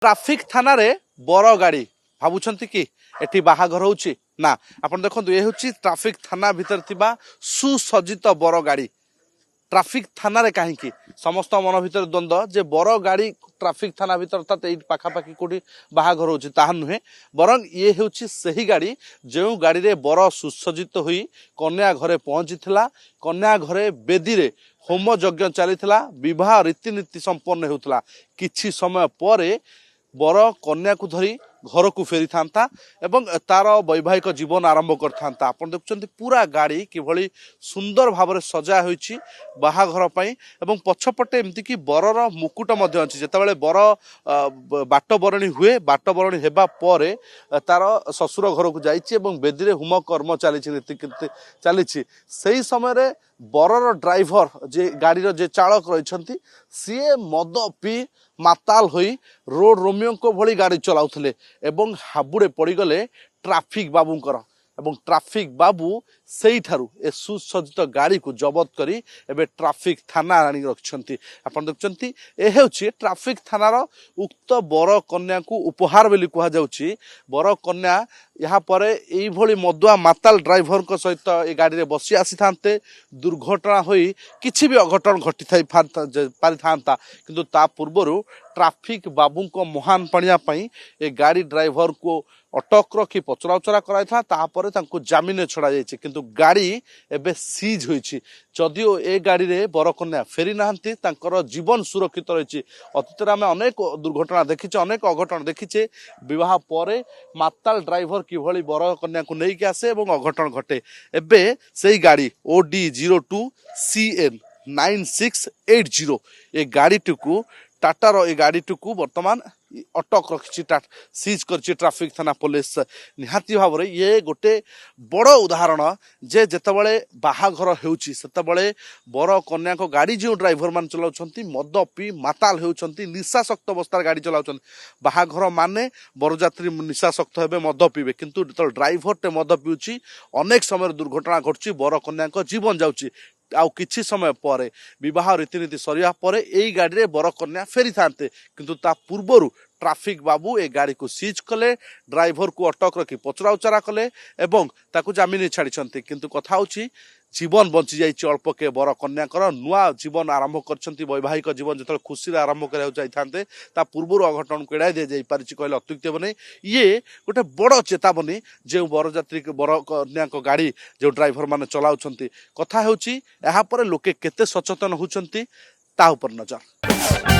Traffic थाना रे बर गाड़ी भावुंट कि एटी बाहाघर होची ना आपण देखंतु ये होची ट्राफिक थाना भीतर थिबा सुसज्जित बर गाड़ी ट्राफिक थाना रे कहीं समस्त मन भीतर द्वंद्व जे बर गाड़ी ट्राफिक थाना भीतर अर्थात ये पाखापाखि कोटी बाहाघर होची ताहा नुहे बरं ये होची सही गाड़ी जो गाड़ी रे बर सुसज्जित हुई कन्या घरे पहुंचीथिला कन्या घरे बेदी रे होम यज्ञ चलीथिला विवाह रीतिनीति संपन्न होउतला किछि समय परे बर कन्या को धरी घर को फेरी था एवं तार वैवाहिक जीवन आरंभ करता आपण देखुं पूरा गाड़ी किभली सुंदर भाव में सजा होईछि बाहाघर पई एवं पछपटे एमती कि बरर मुकुट मध्य अछि जेतेबेले बर बाट बरणी हुए बाट बरणी हेबा परे तार ससुर घर को जाइछि एवं बेदी रे होम कर्म चलीछि नीति चलीछि सेही समय रे बरर ड्राइवर जे गाड़ी जे चालक रहिछंती सीए मद पी माताल होई रोड रोमियो को भली गाड़ी चलाउथले एवं हाबुड़े पड़गले ट्राफिक बाबूंकर एवं ट्राफिक बाबू से ए सुसज्जित गाड़ी को जबत करी एबे ट्राफिक थाना आनी रखिछंती आपण देखुछंती ए हेउची ट्राफिक थानार उक्त बर कन्या को उपहार बेली कहा जाउची बर कन्या यहाँ पर एई भली मदुआ माताल ड्राइवर को सहित ए गाड़ी रे बसी आसी थांते दुर्घटना होई किछि भी अघटन घटी थाई पारि थांता किंतु ता पूर्वरु ट्राफिक बाबू को महान पानिया पई ए गाड़ी ड्राइवर को अटक रखी पचराउचरा कराइथा तापर तांको जामिन छड़ा जायछि किंतु गाड़ी एबे सीज होईछि जदिओ ए गाड़ी रे बरकन्या फेरी नाहंती तांकर जीवन सुरक्षित रहिछि अतीत रे आमे अनेक दुर्घटना देखिछे अनेक अघटन देखिछे विवाह परे माताल ड्राइवर किभली बरकन्या को नेई के आसे एवं अघटन घटे एबे सेही गाड़ी OD02 CN 9680 ए गाड़ी टुकु टाटार ए गाड़ी टुकु वर्तमान अटक रखी सीज कर ट्राफिक थाना पुलिस निहाती भाव में ये गोटे बड़ उदाहरण जे जेतेबेले बाहाघर होउची सेतेबेले बर कन्या को गाड़ी जो ड्राइवर मान चलाउछंती मद पी माताल होउछंती निशाशक्त अवस्था गाड़ी चलाउछंती बाहाघर माने बरजात्री निशाशक्त हेबे मद पीबे किंतु ड्राइवर टे मद पीउची अनेक समय दुर्घटना घटची बर कन्या को जीवन जाउची आउ किछि समय पर विवाह रीतिनीति सरिया पर एई गाड़ी रे बर कन्या फेरी थांते किंतु ता पूर्वरु ट्राफिक बाबू ए गाड़ी को सीज कले ड्राइवर को अटक रखी पचरा उचरा कले एवं ताकू जामिन छाड़ी किंतु कथा होची जीवन बंची जाइए अल्प के बर कन्या नुआ जीवन आरंभ कर वैवाहिक जीवन जो खुशी आरंभ कर पूर्व अघटन को एड़ाई दि पारिछि कहले अत्युक्ति हे नहीं ये गोटे बड़ चेतावनी जो बरजात्री बर कन्या गाड़ी जो ड्राइवर मैंने चलाउछंती कथा होची यहाँ पर लोके केते सचेतन होउछंती ता उपर नजर।